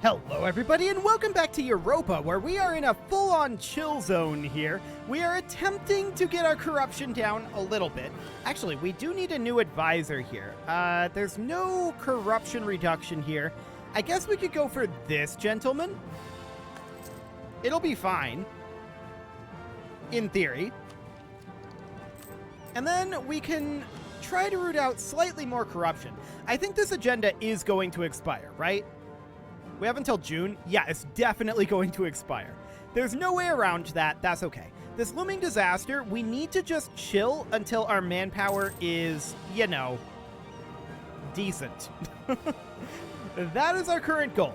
Hello everybody and welcome back to Europa, where we are in a full-on chill zone here. We are attempting to get our corruption down a little bit. Actually, we do need a new advisor here. There's no corruption reduction here. I guess we could go for this gentleman. It'll be fine. In theory. And then we can try to root out slightly more corruption. I think this agenda is going to expire, right? We have until June? Yeah, it's definitely going to expire. There's no way around that. That's okay. This looming disaster, we need to just chill until our manpower is, you know, decent. That is our current goal.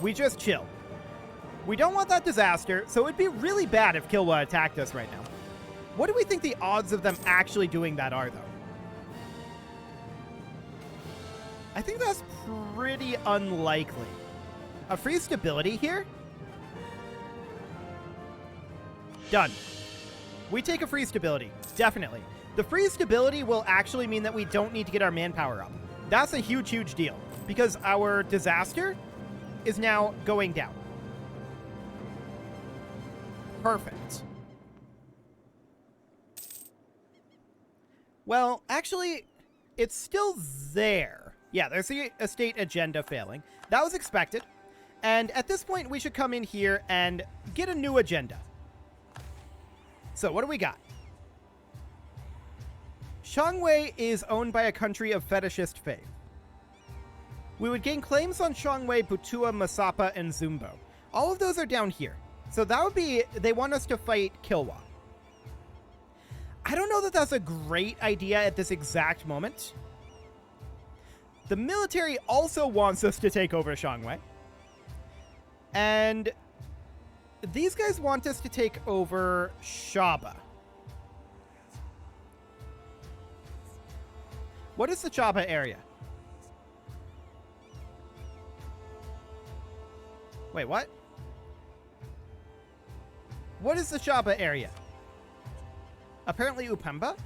We just chill. We don't want that disaster, so it'd be really bad if Kilwa attacked us right now. What do we think the odds of them actually doing that are, though? I think that's pretty unlikely. A free stability here? Done. We take a free stability. Definitely. The free stability will actually mean that we don't need to get our manpower up. That's a huge, huge deal. Because our disaster is now going down. Perfect. Well, actually, it's still there. Yeah, there's the estate agenda failing. That was expected. And at this point, we should come in here and get a new agenda. So, what do we got? Shangwei is owned by a country of fetishist faith. We would gain claims on Shangwei, Butua, Masapa, and Zumbo. All of those are down here. So that would be, they want us to fight Kilwa. I don't know that that's a great idea at this exact moment. The military also wants us to take over Shangwei. And these guys want us to take over Shaba. What is the Shaba area? Wait, what? What is the Shaba area? Apparently Upemba?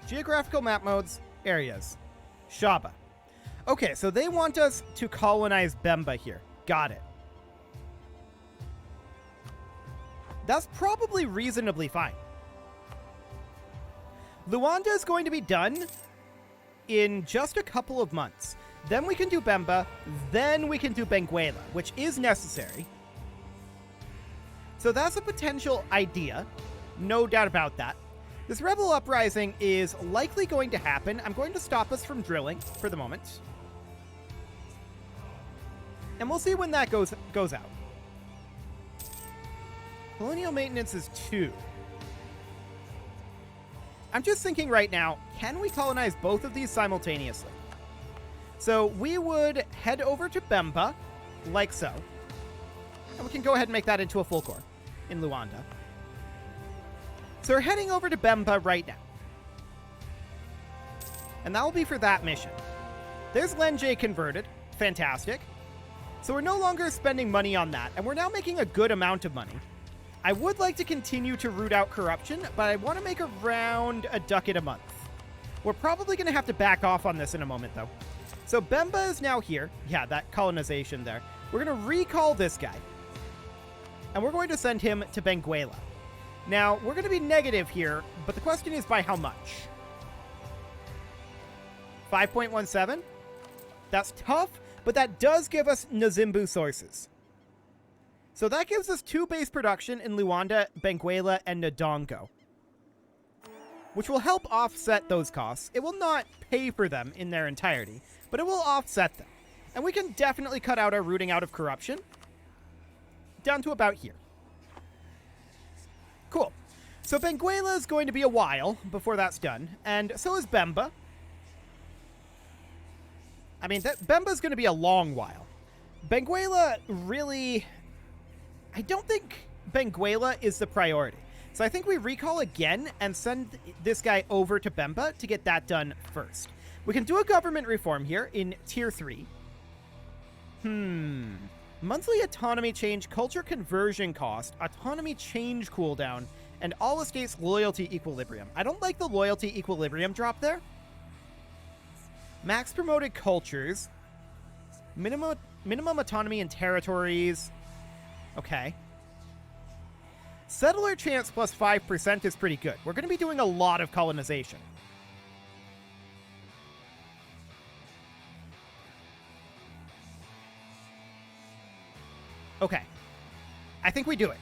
Geographical map modes, areas. Shaba. Okay, so they want us to colonize Bemba here. Got it. That's probably reasonably fine. Luanda is going to be done in just a couple of months. Then we can do Bemba, then we can do Benguela, which is necessary. So that's a potential idea. No doubt about that. This rebel uprising is likely going to happen. I'm going to stop us from drilling for the moment. And we'll see when that goes out. Colonial maintenance is 2. I'm just thinking right now, can we colonize both of these simultaneously? So we would head over to Bemba, like so. And we can go ahead and make that into a full core in Luanda. So we're heading over to Bemba right now. And that will be for that mission. There's Lenje converted. Fantastic. So we're no longer spending money on that, and we're now making a good amount of money. I would like to continue to root out corruption, but I want to make around a ducat a month. We're probably going to have to back off on this in a moment, though. So Bemba is now here. Yeah, that colonization there. We're going to recall this guy. And we're going to send him to Benguela. Now, we're going to be negative here, but the question is by how much? 5.17? That's tough, but that does give us Nzimbu sources. So that gives us 2 base production in Luanda, Benguela, and Ndongo, which will help offset those costs. It will not pay for them in their entirety, but it will offset them. And we can definitely cut out our rooting out of corruption down to about here. Cool. So Benguela is going to be a while before that's done, and so is Bemba. I mean, Bemba's going to be a long while. Benguela really... I don't think Benguela is the priority. So I think we recall again and send this guy over to Bemba to get that done first. We can do a government reform here in Tier 3. Monthly autonomy change, culture conversion cost, autonomy change cooldown, and all estates loyalty equilibrium. I don't like the loyalty equilibrium drop there. Max promoted cultures. Minimum autonomy in territories. Okay. Settler chance plus 5% is pretty good. We're going to be doing a lot of colonization. Okay. I think we do it.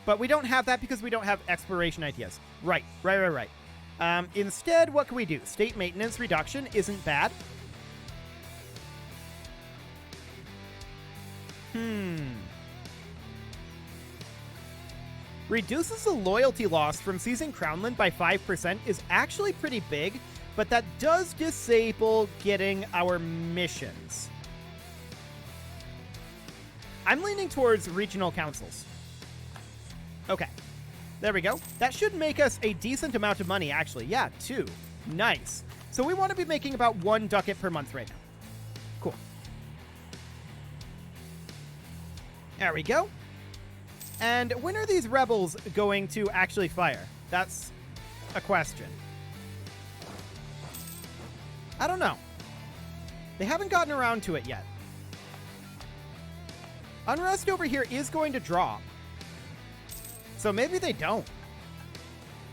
But we don't have that because we don't have exploration ideas. Right. Instead, what can we do? State maintenance reduction isn't bad. Reduces the loyalty loss from seizing Crownland by 5% is actually pretty big, but that does disable getting our missions. I'm leaning towards regional councils. Okay. There we go. That should make us a decent amount of money, actually. Yeah, 2. Nice. So we want to be making about 1 ducat per month right now. Cool. There we go. And when are these rebels going to actually fire? That's a question. I don't know. They haven't gotten around to it yet. Unrest over here is going to drop. So maybe they don't.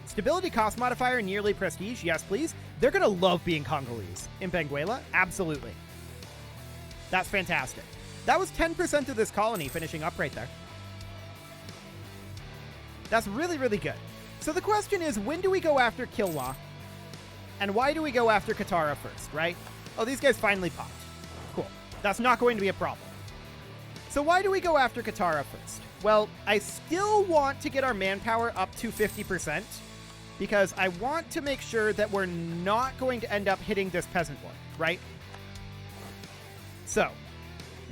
Stability cost modifier, nearly prestige. Yes, please. They're going to love being Congolese. In Benguela? Absolutely. That's fantastic. That was 10% of this colony finishing up right there. That's really, really good. So the question is, when do we go after Kilwa? And why do we go after Katara first, right? Oh, these guys finally popped. Cool. That's not going to be a problem. So why do we go after Katara first? Well, I still want to get our manpower up to 50% because I want to make sure that we're not going to end up hitting this peasant war, right? So,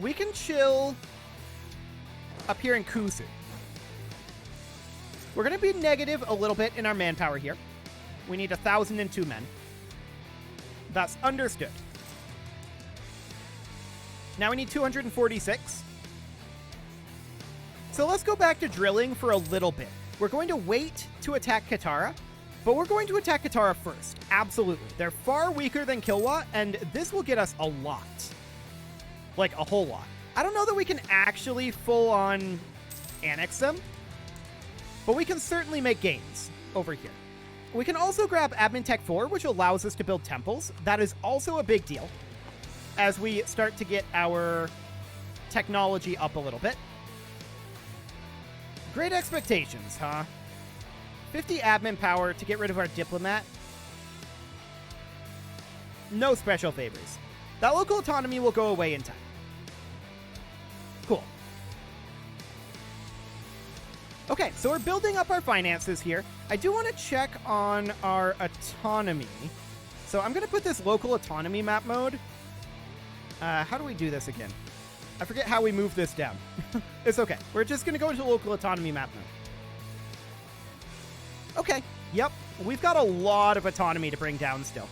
we can chill up here in Kusu. We're going to be negative a little bit in our manpower here. We need 1,002 men. That's understood. Now we need 246. So let's go back to drilling for a little bit. We're going to wait to attack Katara, but we're going to attack Katara first. Absolutely. They're far weaker than Kilwa, and this will get us a lot. Like, a whole lot. I don't know that we can actually full-on annex them, but we can certainly make gains over here. We can also grab Admin Tech 4, which allows us to build temples. That is also a big deal as we start to get our technology up a little bit. Great expectations, huh? 50 admin power to get rid of our diplomat. No special favors. That local autonomy will go away in time. Cool. Okay, so we're building up our finances here. I do want to check on our autonomy. So I'm going to put this local autonomy map mode. How do we do this again? I forget how we move this down. It's okay. We're just going to go into local autonomy map mode. Okay. Yep. We've got a lot of autonomy to bring down still.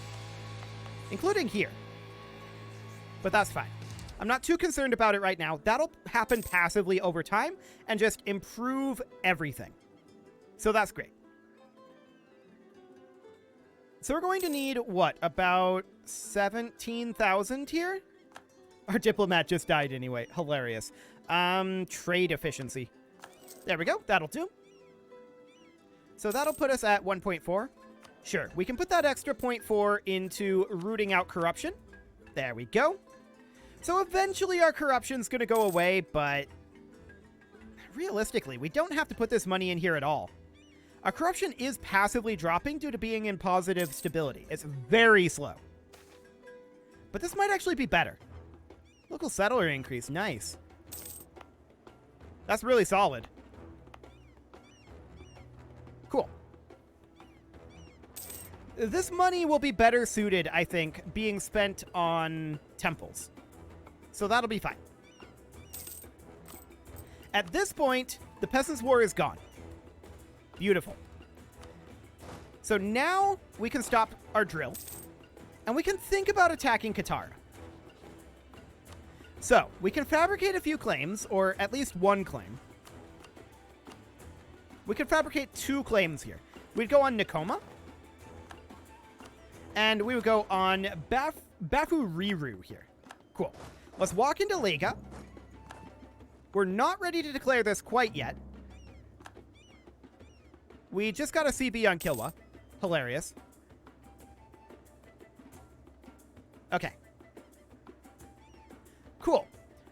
Including here. But that's fine. I'm not too concerned about it right now. That'll happen passively over time and just improve everything. So that's great. So we're going to need, what, about 17,000 here? Our diplomat just died anyway. Hilarious. Trade efficiency. There we go. That'll do. So that'll put us at 1.4. Sure, we can put that extra 0.4 into rooting out corruption. There we go. So eventually our corruption's going to go away, but realistically, we don't have to put this money in here at all. Our corruption is passively dropping due to being in positive stability. It's very slow. But this might actually be better. Local settler increase. Nice. That's really solid. Cool. This money will be better suited, I think, being spent on temples. So that'll be fine. At this point, the Peasants' War is gone. Beautiful. So now we can stop our drill. And we can think about attacking Katara. So, we can fabricate a few claims, or at least one claim. We could fabricate 2 claims here. We'd go on Nakoma. And we would go on Bafuriru here. Cool. Let's walk into Lega. We're not ready to declare this quite yet. We just got a CB on Kilwa. Hilarious. Okay. Cool.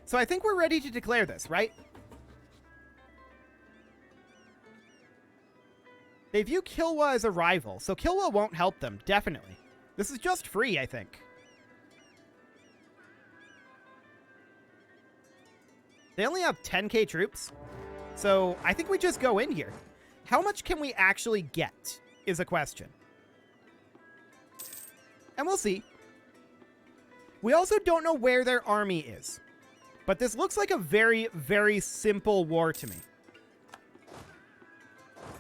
So I think we're ready to declare this, right? They view Kilwa as a rival, so Kilwa won't help them, definitely. This is just free, I think. They only have 10k troops, so I think we just go in here. How much can we actually get is a question. And we'll see. We also don't know where their army is, but this looks like a very, very simple war to me.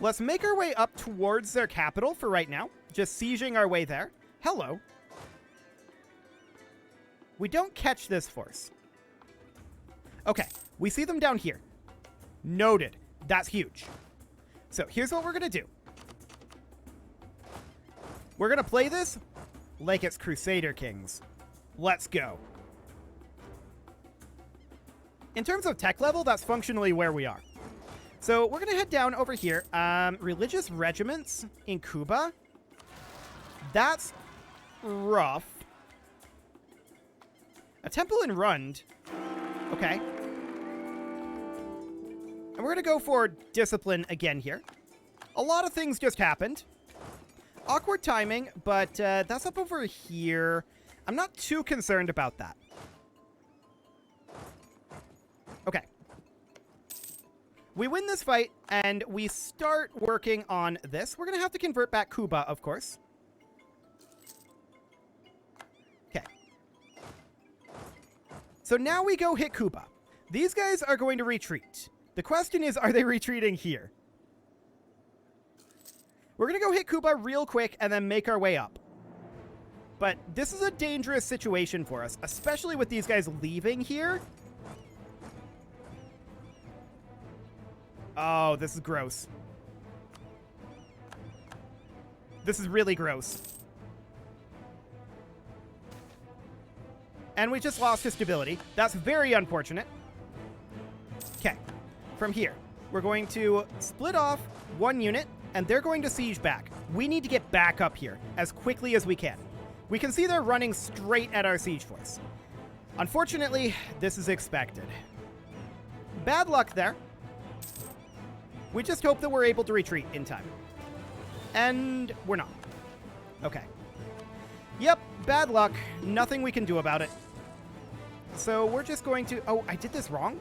Let's make our way up towards their capital for right now. Just sieging our way there. Hello. We don't catch this force. Okay, we see them down here. Noted. That's huge. So here's what we're going to do. We're going to play this like it's Crusader Kings. Let's go. In terms of tech level, that's functionally where we are. So we're going to head down over here. Religious regiments in Cuba. That's rough. A temple in Rund. Okay. And we're going to go for discipline again here. A lot of things just happened. Awkward timing, but that's up over here. I'm not too concerned about that. Okay. We win this fight, and we start working on this. We're going to have to convert back Cuba, of course. Okay. So now we go hit Cuba. These guys are going to retreat. The question is, are they retreating here? We're going to go hit Cuba real quick and then make our way up. But this is a dangerous situation for us, especially with these guys leaving here. Oh, this is gross. This is really gross. And we just lost his stability. That's very unfortunate. Okay. From here, we're going to split off one unit, and they're going to siege back. We need to get back up here as quickly as we can. We can see they're running straight at our siege force. Unfortunately, this is expected. Bad luck there. We just hope that we're able to retreat in time. And we're not. Okay. Yep, bad luck. Nothing we can do about it. So we're just going to... Oh, I did this wrong?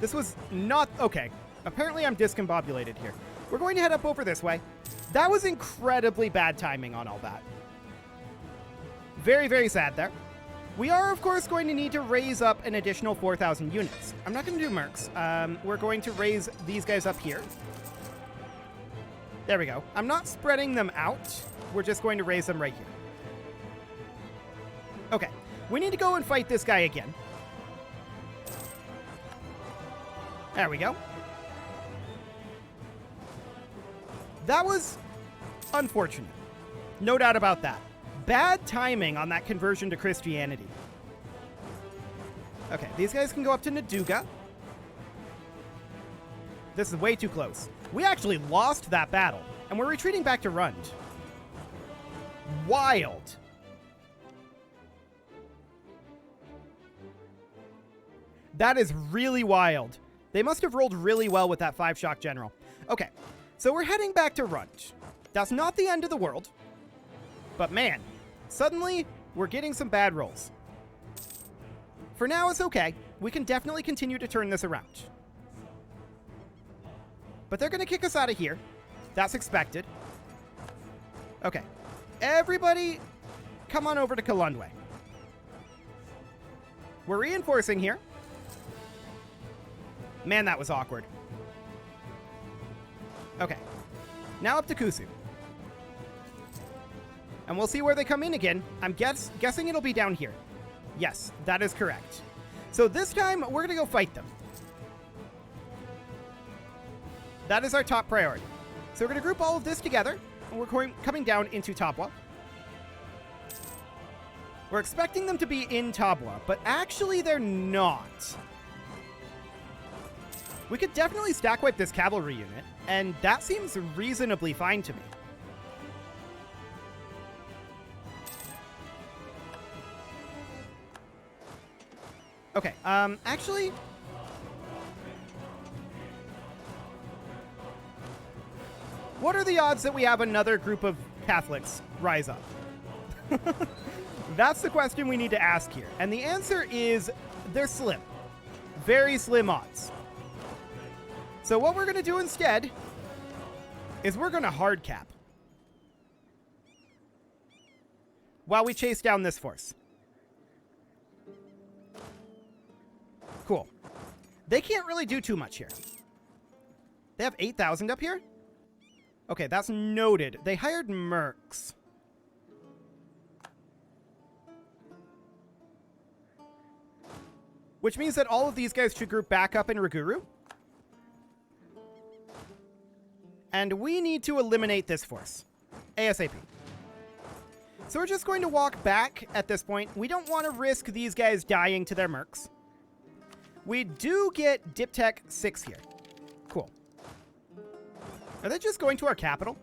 This was not... Okay. Apparently I'm discombobulated here. We're going to head up over this way. That was incredibly bad timing on all that. Very, very sad there. We are, of course, going to need to raise up an additional 4,000 units. I'm not going to do mercs. We're going to raise these guys up here. There we go. I'm not spreading them out. We're just going to raise them right here. Okay. We need to go and fight this guy again. There we go. That was unfortunate. No doubt about that. Bad timing on that conversion to Christianity. Okay, these guys can go up to Naduga. This is way too close. We actually lost that battle, and we're retreating back to Rund. Wild. That is really wild. They must have rolled really well with that 5-shock general. Okay, so we're heading back to Rund. That's not the end of the world. But man, suddenly we're getting some bad rolls. For now, it's okay. We can definitely continue to turn this around. But they're going to kick us out of here. That's expected. Okay. Everybody, come on over to Kalundwe. We're reinforcing here. Man, that was awkward. Okay. Now up to Kusu. And we'll see where they come in again. I'm guessing it'll be down here. Yes, that is correct. So this time, we're going to go fight them. That is our top priority. So we're going to group all of this together, and we're coming down into Tapwa. We're expecting them to be in Tabla, but actually they're not. We could definitely stack wipe this cavalry unit, and that seems reasonably fine to me. Okay, actually... what are the odds that we have another group of Catholics rise up? That's the question we need to ask here. And the answer is they're slim. Very slim odds. So what we're going to do instead is we're going to hard cap while we chase down this force. Cool. They can't really do too much here. They have 8,000 up here? Okay, that's noted. They hired mercs. Which means that all of these guys should group back up in Raguru. And we need to eliminate this force. ASAP. So we're just going to walk back at this point. We don't want to risk these guys dying to their mercs. We do get Diptech 6 here. Cool. Are they just going to our capital?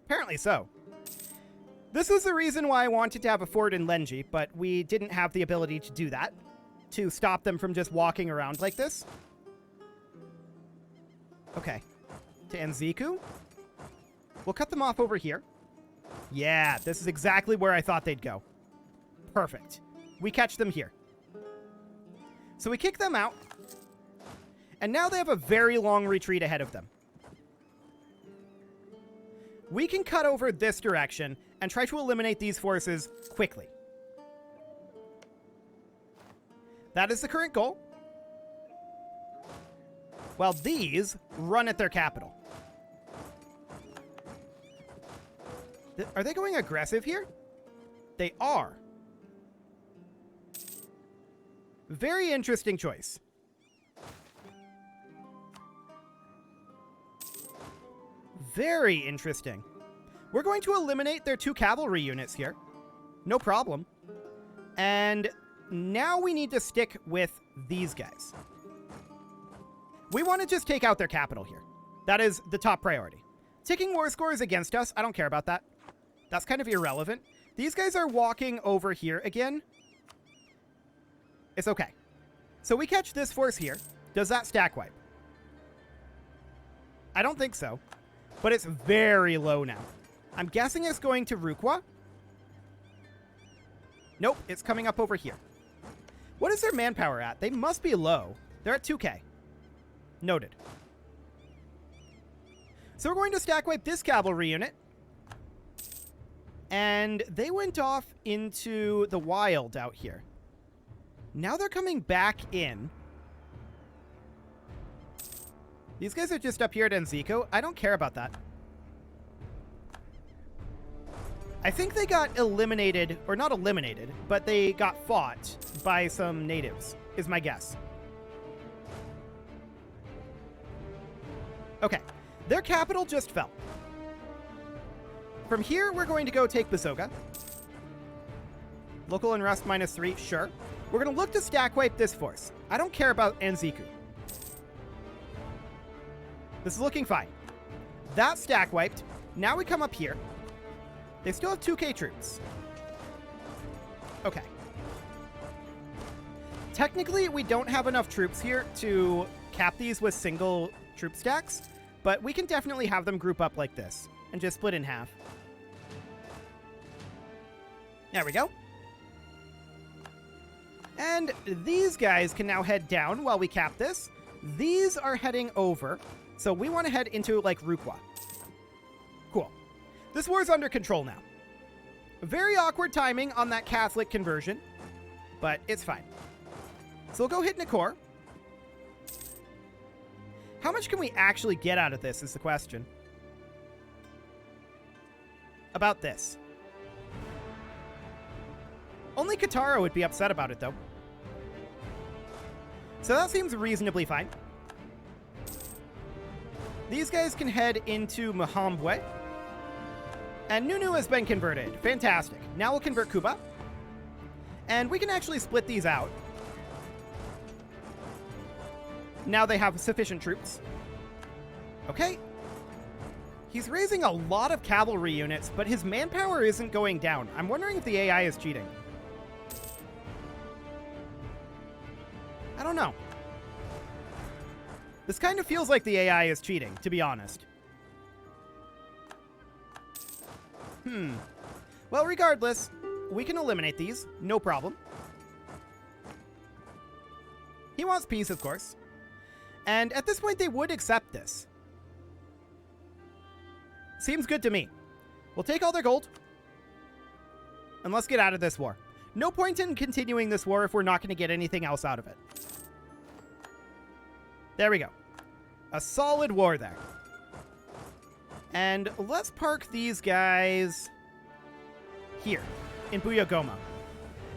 Apparently so. This was the reason why I wanted to have a fort in Lenji, but we didn't have the ability to do that, to stop them from just walking around like this. Okay. To Enziku. We'll cut them off over here. Yeah, this is exactly where I thought they'd go. Perfect. We catch them here. So we kick them out. And now they have a very long retreat ahead of them. We can cut over this direction and try to eliminate these forces quickly. That is the current goal. While these run at their capital. Are they going aggressive here? They are. Very interesting choice. Very interesting. We're going to eliminate their 2 cavalry units here. No problem. And now we need to stick with these guys. We want to just take out their capital here. That is the top priority. Ticking war scores against us, I don't care about that. That's kind of irrelevant. These guys are walking over here again. It's okay. So we catch this force here. Does that stack wipe? I don't think so. But it's very low now. I'm guessing it's going to Rukwa. Nope, it's coming up over here. What is their manpower at? They must be low. They're at 2K. Noted. So we're going to stack wipe this cavalry unit. And they went off into the wild out here. Now they're coming back in. These guys are just up here at Enzico. I don't care about that. I think they got eliminated, or not eliminated, but they got fought by some natives, is my guess. Okay, their capital just fell. From here, we're going to go take Basoga. Local unrest -3, sure. We're going to look to stack wipe this force. I don't care about Enziku. This is looking fine. That stack wiped. Now we come up here. They still have 2K troops. Okay. Technically, we don't have enough troops here to cap these with single troop stacks, but we can definitely have them group up like this and just split in half. There we go. And these guys can now head down while we cap this. These are heading over. So we want to head into, like, Rukwa. Cool. This war's under control now. Very awkward timing on that Catholic conversion, but it's fine. So we'll go hit Nikor. How much can we actually get out of this is the question. About this. Only Katara would be upset about it, though. So that seems reasonably fine. These guys can head into Mahambwe. And Nunu has been converted. Fantastic. Now we'll convert Kuba. And we can actually split these out. Now they have sufficient troops. Okay. He's raising a lot of cavalry units, but his manpower isn't going down. I'm wondering if the AI is cheating. I don't know. This kind of feels like the AI is cheating, to be honest. Well, regardless, we can eliminate these. No problem. He wants peace, of course. And at this point, they would accept this. Seems good to me. We'll take all their gold. And let's get out of this war. No point in continuing this war if we're not going to get anything else out of it. There we go. A solid war there. And let's park these guys here in Buyogoma.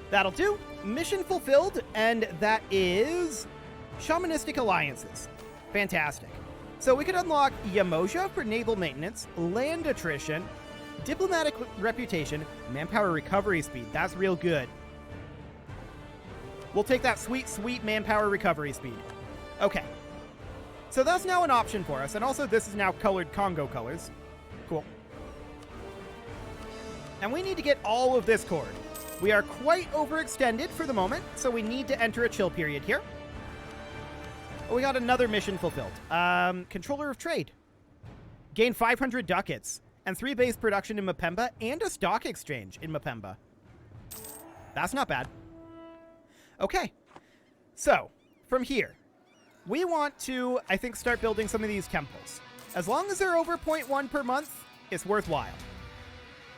That'll do. Mission fulfilled, and that is Shamanistic Alliances. Fantastic. So we could unlock Yamoja for naval maintenance, land attrition, diplomatic reputation, manpower recovery speed. That's real good. We'll take that sweet, sweet manpower recovery speed. Okay. So that's now an option for us, and also this is now colored Congo colors. Cool. And we need to get all of this cord. We are quite overextended for the moment, so we need to enter a chill period here. Oh, we got another mission fulfilled. Controller of Trade. Gain 500 ducats, and 3 base production in Mpemba, and a stock exchange in Mpemba. That's not bad. Okay. So, from here, we want to, I think, start building some of these temples. As long as they're over 0.1 per month, it's worthwhile.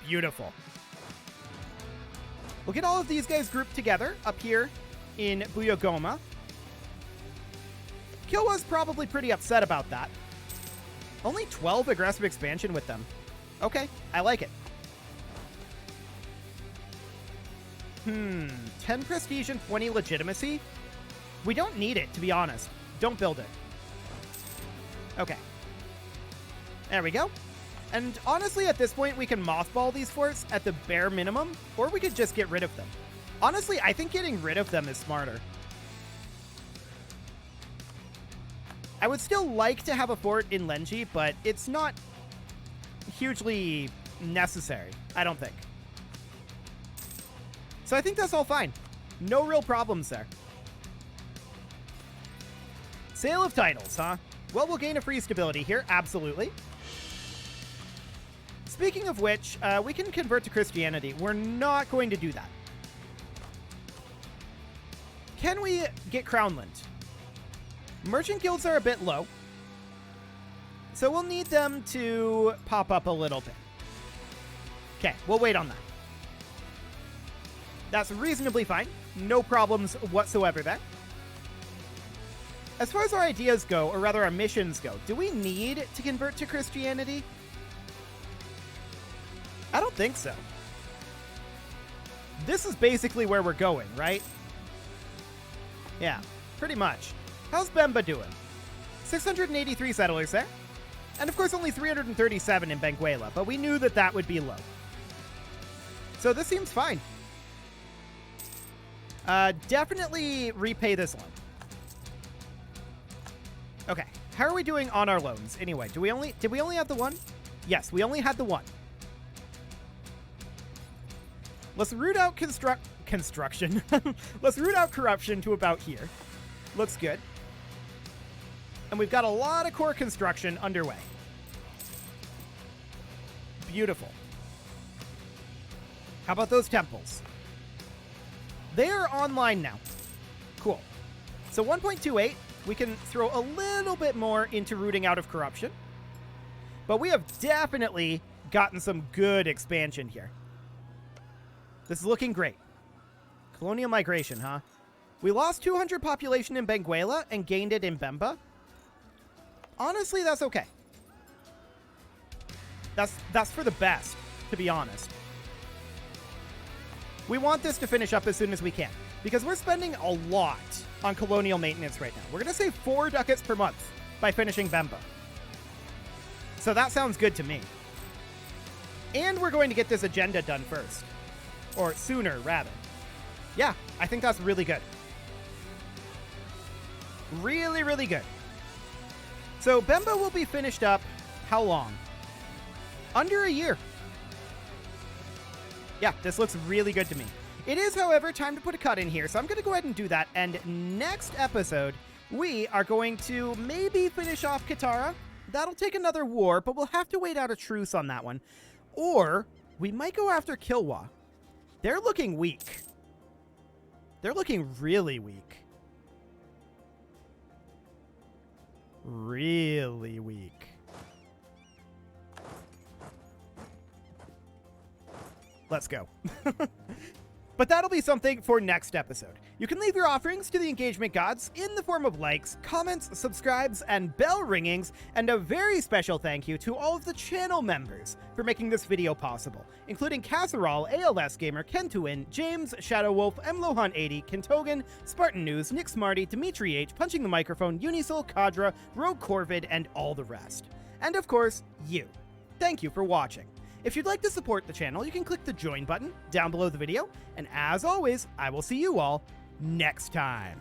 Beautiful. We'll get all of these guys grouped together up here in Buyogoma. Kyowa's probably pretty upset about that. Only 12 aggressive expansion with them. Okay, I like it. 10 prestige and 20 legitimacy? We don't need it, to be honest. Don't build it. Okay. There we go. And honestly, at this point, we can mothball these forts at the bare minimum, or we could just get rid of them. Honestly, I think getting rid of them is smarter. I would still like to have a fort in Lenji, but it's not hugely necessary, I don't think. So I think that's all fine. No real problems there. Sale of titles, huh? Well, we'll gain a free stability here, absolutely. Speaking of which, we can convert to Christianity. We're not going to do that. Can we get Crownland? Merchant guilds are a bit low, so we'll need them to pop up a little bit. Okay, we'll wait on that. That's reasonably fine. No problems whatsoever there. As far as our ideas go, or rather our missions go, do we need to convert to Christianity? I don't think so. This is basically where we're going, right? Yeah, pretty much. How's Bemba doing? 683 settlers there. And of course only 337 in Benguela, but we knew that that would be low. So this seems fine. Definitely repay this loan. Okay, how are we doing on our loans? Anyway, did we only have the one? Yes, we only had the one. Let's root out construction. Let's root out corruption to about here. Looks good. And we've got a lot of core construction underway. Beautiful. How about those temples? They are online now. Cool. So 1.28, we can throw a little bit more into rooting out of corruption. But we have definitely gotten some good expansion here. This is looking great. Colonial migration, huh? We lost 200 population in Benguela and gained it in Bemba. Honestly, that's okay. That's for the best, to be honest. We want this to finish up as soon as we can, because we're spending a lot on colonial maintenance right now. We're going to save 4 ducats per month by finishing Bemba. So that sounds good to me. And we're going to get this agenda done first. Or sooner, rather. Yeah, I think that's really good. Really, really good. So Bemba will be finished up, how long? Under a year. Yeah, this looks really good to me. It is, however, time to put a cut in here, so I'm going to go ahead and do that. And next episode, we are going to maybe finish off Katara. That'll take another war, but we'll have to wait out a truce on that one. Or we might go after Kilwa. They're looking weak. They're looking really weak. Really weak. Let's go. But that'll be something for next episode. You can leave your offerings to the engagement gods in the form of likes, comments, subscribes, and bell ringings, and a very special thank you to all of the channel members for making this video possible, including Casserole, ALS Gamer, Kentuin, James, Shadow Wolf, Mlohan80, Kentogan, Spartan News, Nick Smarty, Dimitri H, Punching the Microphone, Unisoul, Kadra, Rogue Corvid, and all the rest. And of course, you. Thank you for watching. If you'd like to support the channel, you can click the join button down below the video, and as always, I will see you all next time.